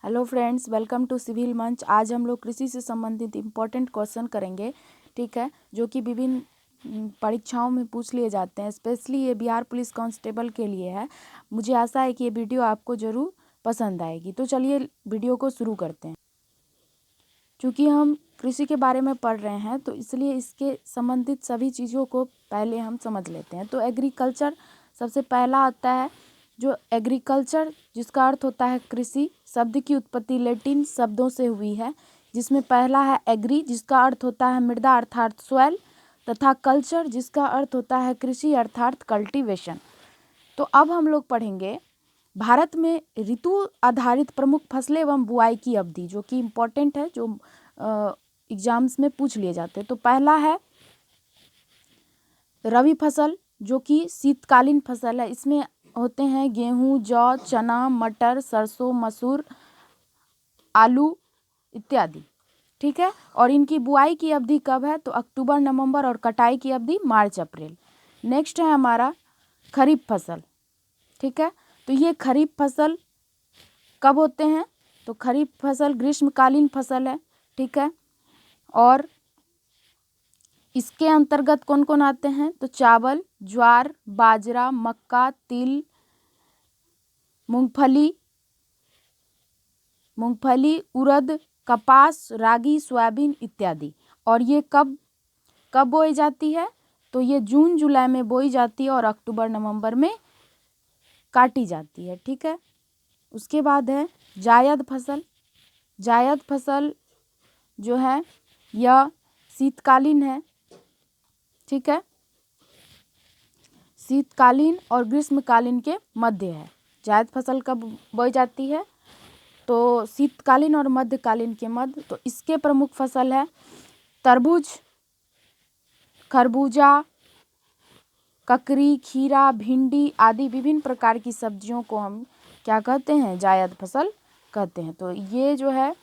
Hello friends, welcome to civil Manch. आज हम लोग कृषि से संबंधित इम्पोर्टेंट क्वेश्चन करेंगे, ठीक है, जो कि विभिन्न परीक्षाओं में पूछ लिए जाते हैं। स्पेशली ये बिहार पुलिस कांस्टेबल के लिए है। मुझे आशा है कि ये वीडियो आपको ज़रूर पसंद आएगी। तो चलिए वीडियो को शुरू करते हैं। चूँकि हम कृषि के बारे में पढ़ रहे हैं तो इसलिए इसके संबंधित सभी चीज़ों को पहले हम समझ लेते हैं। तो एग्रीकल्चर सबसे पहला आता है, जो एग्रीकल्चर जिसका अर्थ होता है कृषि। शब्द की उत्पत्ति लैटिन शब्दों से हुई है, जिसमें पहला है एग्री जिसका अर्थ होता है मृदा अर्थात सॉइल, तथा कल्चर जिसका अर्थ होता है कृषि अर्थात कल्टीवेशन। तो अब हम लोग पढ़ेंगे भारत में ऋतु आधारित प्रमुख फसलें एवं बुआई की अवधि, जो कि इम्पोर्टेंट है, जो एग्जाम्स में पूछ लिए जाते हैं। तो पहला है रबी फसल, जो कि शीतकालीन फसल है। इसमें होते हैं गेहूं, जौ, चना, मटर, सरसों, मसूर, आलू इत्यादि, ठीक है। और इनकी बुआई की अवधि कब है? तो अक्टूबर नवंबर, और कटाई की अवधि मार्च अप्रैल। नेक्स्ट है हमारा खरीफ फसल, ठीक है। तो ये खरीफ फसल कब होते हैं? तो खरीफ फसल ग्रीष्मकालीन फसल है, ठीक है। और इसके अंतर्गत कौन कौन आते हैं? तो चावल, ज्वार, बाजरा, मक्का, तिल, मूंगफली, उड़द, कपास, रागी, सोयाबीन इत्यादि। और ये कब कब बोई जाती है? तो ये जून जुलाई में बोई जाती है और अक्टूबर नवंबर में काटी जाती है, ठीक है। उसके बाद है जायद फसल। जायद फसल जो है यह शीतकालीन है, ठीक है। शीतकालीन और ग्रीष्मकालीन के मध्य है। जायद फसल कब बोई जाती है? तो शीतकालीन और मध्यकालीन के मध्य। तो इसके प्रमुख फसल है तरबूज, खरबूजा, ककड़ी, खीरा, भिंडी आदि विभिन्न प्रकार की सब्जियों को हम क्या कहते हैं? जायद फसल कहते हैं। तो ये जो है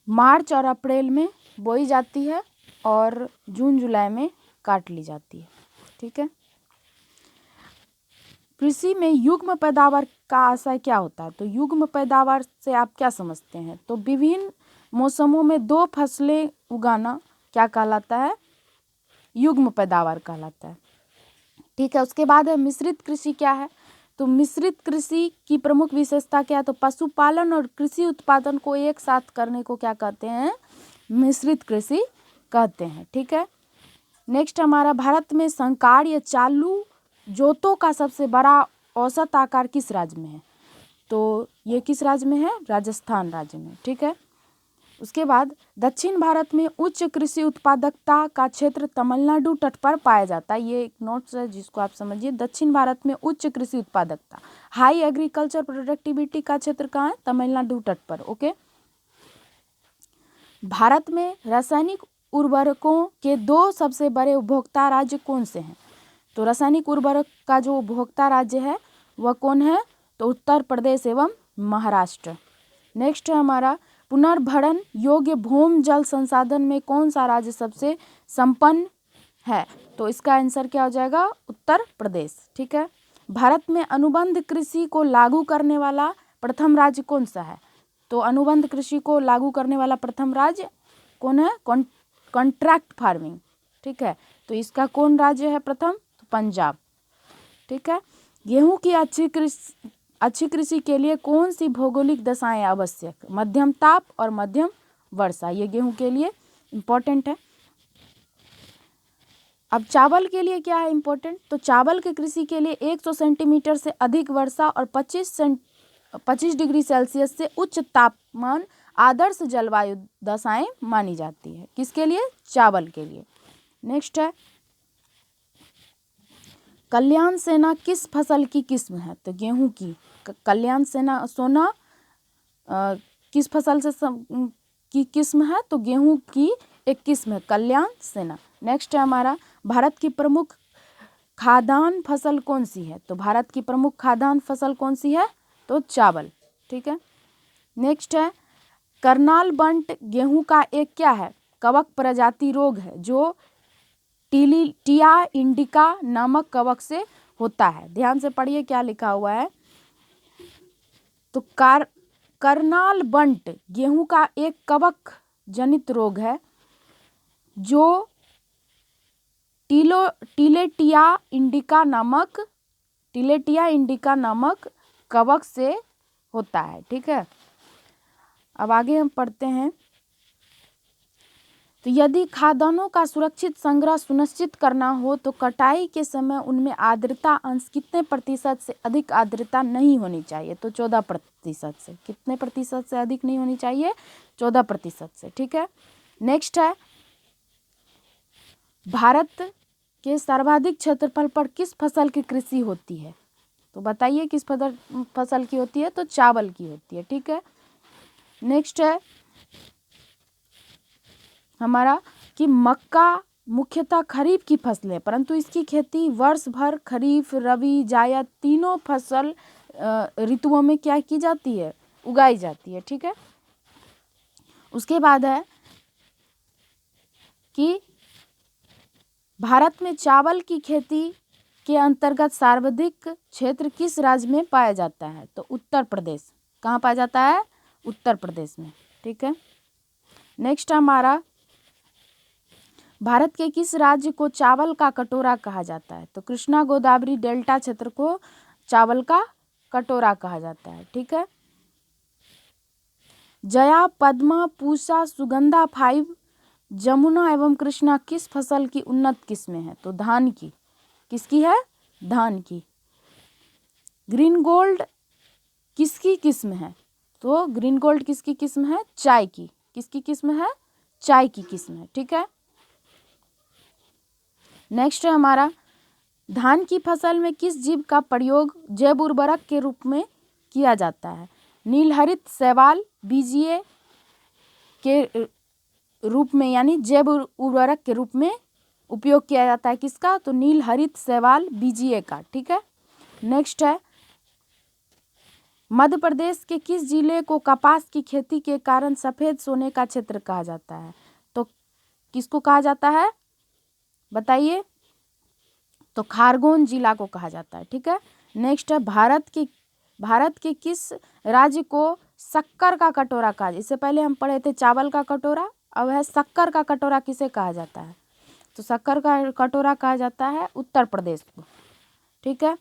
मार्च और अप्रैल में बोई जाती है और जून जुलाई में काट ली जाती है, ठीक है। कृषि में युग्म पैदावार का आशय क्या होता है? तो युग्म पैदावार से आप क्या समझते हैं? तो विभिन्न मौसमों में दो फसलें उगाना क्या कहलाता है? युग्म पैदावार कहलाता है, ठीक है। उसके बाद है मिश्रित कृषि क्या है? तो मिश्रित कृषि की प्रमुख विशेषता क्या है? तो पशुपालन और कृषि उत्पादन को एक साथ करने को क्या कहते हैं? मिश्रित कृषि कहते हैं, ठीक है। नेक्स्ट हमारा भारत में संकर या चालू जोतों का सबसे बड़ा औसत आकार किस राज्य में है? तो ये किस राज्य में है? राजस्थान राज्य में, ठीक है। उसके बाद दक्षिण भारत में उच्च कृषि उत्पादकता का क्षेत्र तमिलनाडु तट पर पाया जाता है। ये एक नोट्स है जिसको आप समझिए। दक्षिण भारत में उच्च कृषि उत्पादकता, हाई एग्रीकल्चर प्रोडक्टिविटी का क्षेत्र कहाँ है? तमिलनाडु तट पर, ओके। भारत में रासायनिक उर्वरकों के दो सबसे बड़े उपभोक्ता राज्य कौन से हैं? तो रासायनिक उर्वरक का जो उपभोक्ता राज्य है वह कौन है? तो उत्तर प्रदेश एवं महाराष्ट्र। नेक्स्ट है हमारा पुनर्भरण योग्य भूमि जल संसाधन में कौन सा राज्य सबसे संपन्न है? तो इसका आंसर क्या हो जाएगा? उत्तर प्रदेश, ठीक है। भारत में अनुबंध कृषि को लागू करने वाला प्रथम राज्य कौन सा है? तो अनुबंध कृषि को लागू करने वाला प्रथम राज्य कौन है? कॉन्ट्रैक्ट फार्मिंग, ठीक है। तो इसका कौन राज्य है प्रथम? तो पंजाब, ठीक है। गेहूं की अच्छी कृषि के लिए कौन सी भौगोलिक दशाएं आवश्यक? मध्यम ताप और मध्यम वर्षा, ये गेहूं के लिए इम्पोर्टेंट है। अब चावल के लिए क्या है इम्पोर्टेंट? तो चावल की कृषि के लिए 100 सेंटीमीटर से अधिक वर्षा और 25 डिग्री सेल्सियस से उच्च तापमान आदर्श जलवायु दशाएं मानी जाती है। किसके लिए? चावल के लिए। नेक्स्ट है कल्याण सेना किस फसल की किस्म है? तो गेहूं की कल्याण सेना सोना किस फसल से की किस्म है? तो गेहूं की एक किस्म है कल्याण सेना। नेक्स्ट है हमारा भारत की प्रमुख खाद्यान्न फसल कौन सी है? तो भारत की प्रमुख खाद्यान्न फसल कौन सी है? तो चावल, ठीक है। नेक्स्ट है करनाल बंट गेहूं का एक क्या है? कवक प्रजाति रोग है जो टिया इंडिका नामक कवक से होता है। ध्यान से पढ़िए क्या लिखा हुआ है। तो करनाल बंट गेहूं का एक कवक जनित रोग है जो टिलेटिया इंडिका नामक कवक से होता है। ठीक है, अब आगे हम पढ़ते हैं। तो यदि खाद्यान्नों का सुरक्षित संग्रह सुनिश्चित करना हो तो कटाई के समय उनमें आर्द्रता अंश कितने प्रतिशत से अधिक आर्द्रता नहीं होनी चाहिए? तो 14% से। कितने प्रतिशत से अधिक नहीं होनी चाहिए? 14% से। ठीक है, नेक्स्ट है, भारत के सर्वाधिक क्षेत्रफल पर किस फसल की कृषि होती है? तो बताइए किस फसल की होती है? तो चावल की होती है। ठीक है, नेक्स्ट है हमारा कि मक्का मुख्यतः खरीफ की फसल है, परंतु इसकी खेती वर्ष भर खरीफ, रबी, जायद तीनों फसल ऋतुओं में क्या की जाती है? उगाई जाती है। ठीक है, उसके बाद है कि भारत में चावल की खेती के अंतर्गत सर्वाधिक क्षेत्र किस राज्य में पाया जाता है? तो उत्तर प्रदेश। कहाँ पाया जाता है? उत्तर प्रदेश में। ठीक है, नेक्स्ट हमारा, भारत के किस राज्य को चावल का कटोरा कहा जाता है? तो कृष्णा गोदावरी डेल्टा क्षेत्र को चावल का कटोरा कहा जाता है। ठीक है, जया, पद्मा, पूषा, सुगंधा 5, जमुना एवं कृष्णा किस फसल की उन्नत किस्में हैं? तो धान की। किसकी है? धान की। ग्रीन गोल्ड किसकी किस्म है? तो ग्रीन गोल्ड किसकी किस्म है? चाय की। किसकी किस्म है? चाय की किस्म है। ठीक है, नेक्स्ट है हमारा, धान की फसल में किस जीव का प्रयोग जैव उर्वरक के रूप में किया जाता है? नीलहरित शैवाल बीजीए के रूप में, यानी जैव उर्वरक के रूप में उपयोग किया जाता है। किसका? तो नीलहरित शैवाल बीजीए का। ठीक है, नेक्स्ट है, मध्य प्रदेश के किस जिले को कपास की खेती के कारण सफेद सोने का क्षेत्र कहा जाता है? तो किसको कहा जाता है? बताइए। तो खारगोन जिला को कहा जाता है। ठीक है, नेक्स्ट है, भारत के किस राज्य को शक्कर का कटोरा कहा? इससे पहले हम पढ़े थे चावल का कटोरा, अब है शक्कर का कटोरा किसे कहा जाता है? तो शक्कर का कटोरा कहा जाता है उत्तर प्रदेश को। ठीक है,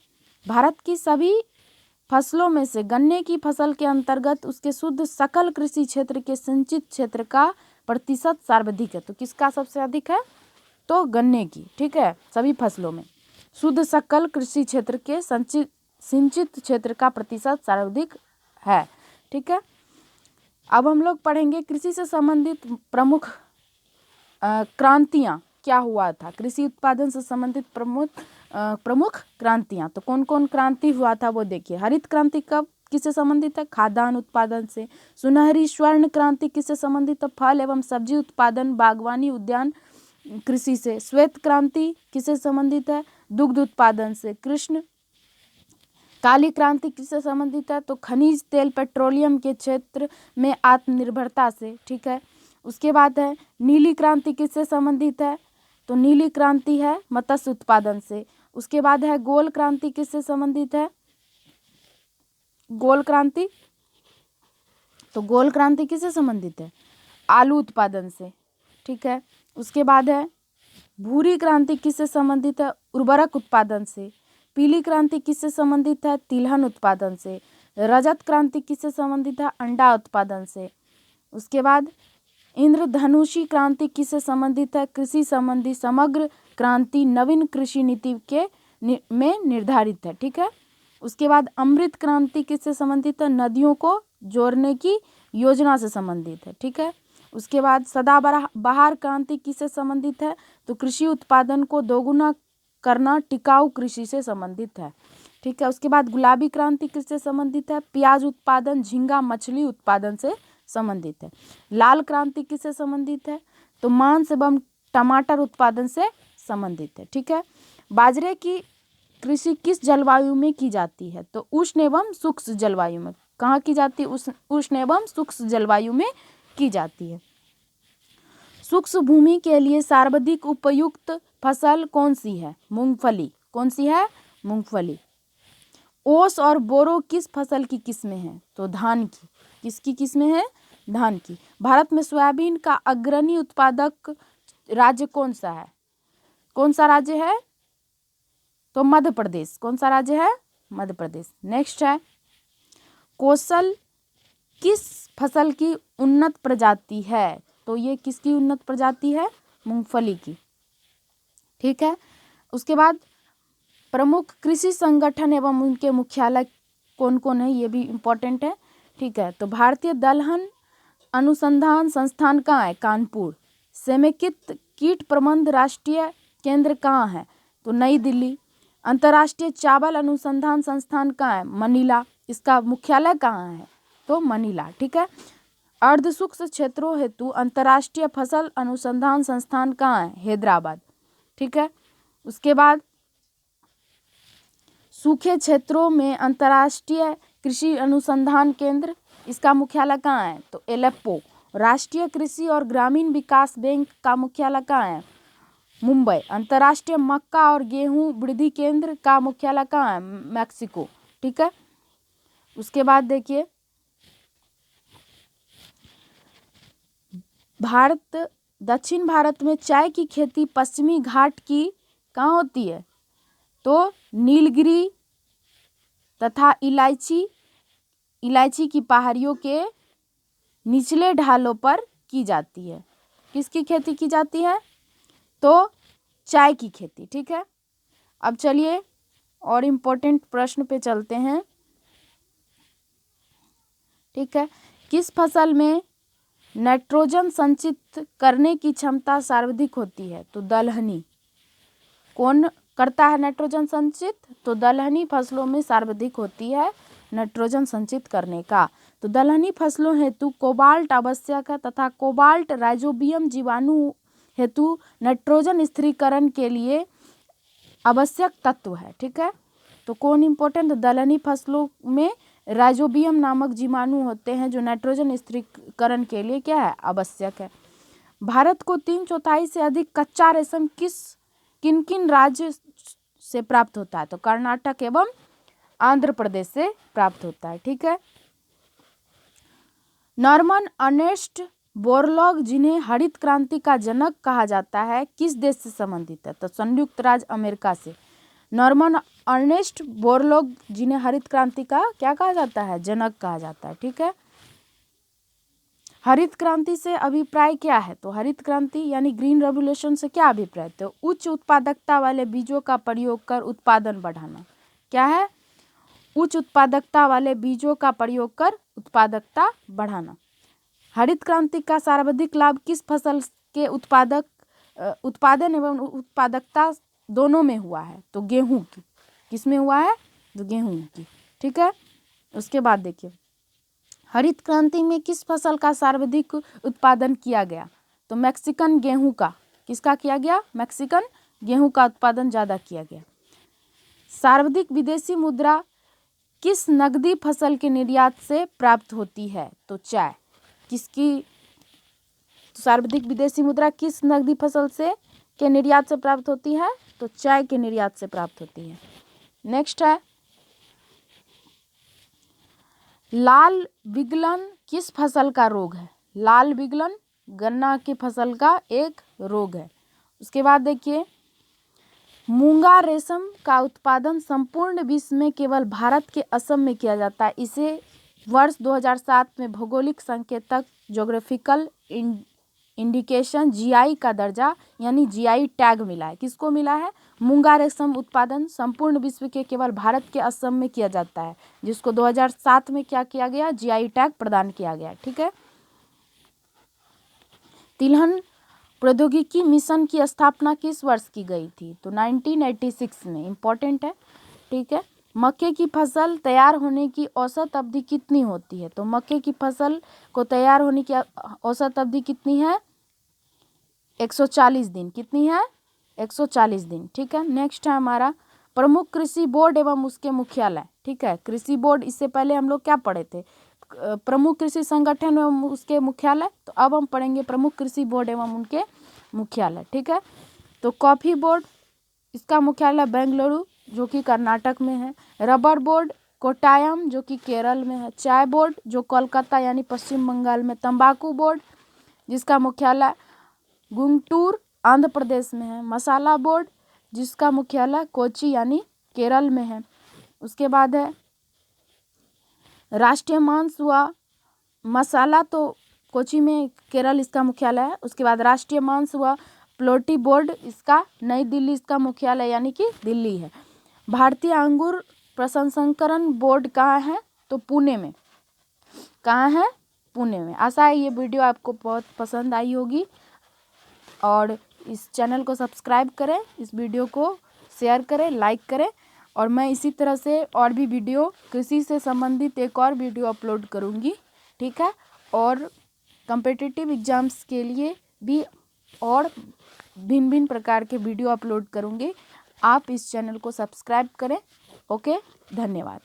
भारत की सभी फसलों में से गन्ने की फसल के अंतर्गत उसके शुद्ध सकल कृषि क्षेत्र के सिंचित क्षेत्र का प्रतिशत सर्वाधिक है। तो किसका सबसे अधिक है? तो गन्ने की। ठीक है, सभी फसलों में शुद्ध सकल कृषि क्षेत्र के सिंचित क्षेत्र का प्रतिशत सर्वाधिक है। ठीक है, अब हम लोग पढ़ेंगे कृषि से संबंधित प्रमुख क्रांतियाँ क्या हुआ था। कृषि उत्पादन से संबंधित प्रमुख क्रांतियाँ, तो कौन कौन क्रांति हुआ था वो देखिए। हरित क्रांति कब किससे संबंधित है? खाद्यान्न उत्पादन से। सुनहरी स्वर्ण क्रांति किससे संबंधित है? फल एवं सब्जी उत्पादन, बागवानी, उद्यान कृषि से। श्वेत क्रांति किससे संबंधित है? दुग्ध उत्पादन से। कृष्ण काली क्रांति किससे संबंधित है? तो खनिज तेल पेट्रोलियम के क्षेत्र में आत्मनिर्भरता से। ठीक है, उसके बाद है नीली क्रांति किससे संबंधित है? तो नीली क्रांति है मत्स्य उत्पादन से। उसके बाद है गोल क्रांति किससे संबंधित है? गोल क्रांति, तो गोल क्रांति किससे संबंधित है? आलू उत्पादन से। ठीक है, उसके बाद है भूरी क्रांति किससे संबंधित है? उर्वरक उत्पादन से। पीली क्रांति किससे संबंधित है? तिलहन उत्पादन से। रजत क्रांति किससे संबंधित है? अंडा उत्पादन से। उसके बाद इंद्रधनुषी क्रांति किससे संबंधित है? कृषि संबंधी समग्र क्रांति नवीन कृषि नीति के में निर्धारित है। ठीक है, उसके बाद अमृत क्रांति किससे संबंधित है? नदियों को जोड़ने की योजना से संबंधित है। ठीक है, उसके बाद सदाबहार क्रांति किससे संबंधित है? तो कृषि उत्पादन को दोगुना करना टिकाऊ कृषि से संबंधित है। ठीक है, उसके बाद गुलाबी क्रांति किससे संबंधित है? प्याज उत्पादन, झींगा मछली उत्पादन से संबंधित है। लाल क्रांति किससे संबंधित है? तो मांस एवं टमाटर उत्पादन से संबंधित है। ठीक है, बाजरे की कृषि किस जलवायु में की जाती है? तो उष्ण एवं शुष्क जलवायु में। कहाँ की जाती है? उष्ण एवं शुष्क जलवायु में की जाती है। शुष्क भूमि के लिए सर्वाधिक उपयुक्त फसल कौन सी है? मूंगफली। कौन सी है? मूंगफली। ओस और बोरो किस फसल की किस्में हैं? तो धान की। किसकी, किसमें है, धान की। भारत में सोयाबीन का अग्रणी उत्पादक राज्य कौन सा है, कौन सा राज्य है, तो मध्य प्रदेश। कौन सा राज्य है, मध्य प्रदेश। नेक्स्ट है, कोसल किस फसल की उन्नत प्रजाति है, तो ये किसकी उन्नत प्रजाति है, मूंगफली की। ठीक है। उसके बाद प्रमुख कृषि संगठन एवं उनके मुख्यालय कौन कौन है, ये भी इम्पोर्टेंट है। ठीक है। तो भारतीय दलहन अनुसंधान संस्थान कहाँ है, कानपुर। समेकित कीट प्रबंधन राष्ट्रीय केंद्र कहाँ है, तो नई दिल्ली। अंतर्राष्ट्रीय चावल अनुसंधान संस्थान कहाँ है, मनीला। इसका मुख्यालय कहाँ है, तो मनीला। ठीक है। अर्ध शुष्क क्षेत्रों हेतु अंतर्राष्ट्रीय फसल अनुसंधान संस्थान कहाँ है, हैदराबाद। ठीक है। उसके बाद सूखे क्षेत्रों में अंतर्राष्ट्रीय कृषि अनुसंधान केंद्र, इसका मुख्यालय कहाँ है, तो एलेप्पो। राष्ट्रीय कृषि और ग्रामीण विकास बैंक का मुख्यालय कहाँ है, मुंबई। अंतर्राष्ट्रीय मक्का और गेहूं वृद्धि केंद्र का मुख्यालय कहाँ है, मैक्सिको। ठीक है। उसके बाद देखिए, दक्षिण भारत में चाय की खेती पश्चिमी घाट की कहाँ होती है, तो नीलगिरी तथा इलायची की पहाड़ियों के निचले ढालों पर की जाती है। किसकी खेती की जाती है, तो चाय की खेती। ठीक है। अब चलिए और इम्पोर्टेंट प्रश्न पे चलते हैं। ठीक है। किस फसल में नाइट्रोजन संचित करने की क्षमता सर्वाधिक होती है, तो दलहनी। कौन करता है नाइट्रोजन संचित, तो दलहनी फसलों में सर्वाधिक होती है नाइट्रोजन संचित करने का। तो दलहनी फसलों हेतु कोबाल्ट आवश्यक है तथा कोबाल्ट राइजोबियम जीवाणु हेतु नाइट्रोजन स्थिरीकरण के लिए आवश्यक तत्व है। ठीक है। तो कौन इंपॉर्टेंट, दलहनी फसलों में राइजोबियम नामक जीवाणु होते हैं जो नाइट्रोजन स्थिरीकरण के लिए क्या है, आवश्यक है। भारत को 3/4 से अधिक कच्चा रेशम किन किन राज्य से प्राप्त होता है, तो कर्नाटक एवं आंध्र प्रदेश से प्राप्त होता है। ठीक है। नॉर्मन अर्नेस्ट बोरलॉग, जिन्हें हरित क्रांति का जनक कहा जाता है, किस देश से संबंधित है, तो संयुक्त राज्य अमेरिका से। नॉर्मन अर्नेस्ट बोरलॉग, जिन्हें हरित क्रांति का क्या कहा जाता है, जनक कहा जाता है। ठीक है। हरित क्रांति से अभिप्राय क्या है, तो हरित क्रांति यानी ग्रीन रेवोल्यूशन से क्या अभिप्राय, तो उच्च उत्पादकता वाले बीजों का प्रयोग कर उत्पादन बढ़ाना। क्या है, उच्च उत्पादकता वाले बीजों का प्रयोग कर उत्पादकता बढ़ाना। हरित क्रांति का सर्वाधिक लाभ किस फसल के उत्पादन एवं उत्पादकता दोनों में हुआ है, तो गेहूं की। किसमें हुआ है, तो गेहूं की। ठीक है। उसके बाद देखिए, हरित क्रांति में किस फसल का सर्वाधिक उत्पादन किया गया, तो मैक्सिकन गेहूं का। किसका किया गया, मैक्सिकन गेहूं का उत्पादन ज़्यादा किया गया। सर्वाधिक विदेशी मुद्रा किस नकदी फसल के निर्यात से प्राप्त होती है, तो चाय। किसकी, तो सर्वाधिक विदेशी मुद्रा किस नकदी फसल से के निर्यात से प्राप्त होती है, तो चाय के निर्यात से प्राप्त होती है। नेक्स्ट है, लाल विगलन किस फसल का रोग है, लाल विगलन गन्ना की फसल का एक रोग है। उसके बाद देखिए, मूंगा रेशम का उत्पादन संपूर्ण विश्व में केवल भारत के असम में किया जाता है। इसे वर्ष 2007 में भौगोलिक संकेतक ज्योग्राफिकल इंडिकेशन जीआई का दर्जा यानी जीआई टैग मिला है। किसको मिला है, मूंगा रेशम उत्पादन संपूर्ण विश्व के केवल भारत के असम में किया जाता है, जिसको 2007 में क्या किया गया, जीआई टैग प्रदान किया गया। ठीक है। तिलहन प्रौद्योगिकी मिशन की स्थापना किस वर्ष की गई थी, तो 1986 में। इंपॉर्टेंट है। ठीक है। मक्के की फसल तैयार होने की औसत अवधि कितनी होती है, तो मक्के की फसल को तैयार होने की औसत अवधि कितनी है, 140 दिन। कितनी है, 140 दिन। ठीक है। नेक्स्ट है हमारा प्रमुख कृषि बोर्ड एवं उसके मुख्यालय। ठीक है। कृषि बोर्ड, इससे पहले हम लोग क्या पढ़े थे, प्रमुख कृषि संगठन एवं उसके मुख्यालय। तो अब हम पढ़ेंगे प्रमुख कृषि बोर्ड एवं उनके मुख्यालय। ठीक है। तो कॉफी बोर्ड, इसका मुख्यालय बेंगलुरु जो कि कर्नाटक में है। रबर बोर्ड कोट्टायम जो कि केरल में है, चाय बोर्ड जो कोलकाता यानी पश्चिम बंगाल में, तंबाकू बोर्ड जिसका मुख्यालय गुंटूर आंध्र प्रदेश में है, मसाला बोर्ड जिसका मुख्यालय कोची यानी केरल में है। उसके बाद है राष्ट्रीय मांस व मसाला, तो कोची में केरल इसका मुख्यालय है। उसके बाद राष्ट्रीय मांस व पोल्ट्री बोर्ड इसका नई दिल्ली इसका मुख्यालय यानी कि दिल्ली है। भारतीय अंगूर प्रसंस्करण बोर्ड कहाँ है, तो पुणे में। कहाँ है, पुणे में। आशा है ये वीडियो आपको बहुत पसंद आई होगी और इस चैनल को सब्सक्राइब करें, इस वीडियो को शेयर करें, लाइक करें और मैं इसी तरह से और भी वीडियो कृषि से संबंधित एक और वीडियो अपलोड करूँगी, ठीक है। और कॉम्पिटिटिव एग्ज़ाम्स के लिए भी और भिन्न भिन्न प्रकार के वीडियो अपलोड करूँगी। आप इस चैनल को सब्सक्राइब करें। ओके, धन्यवाद।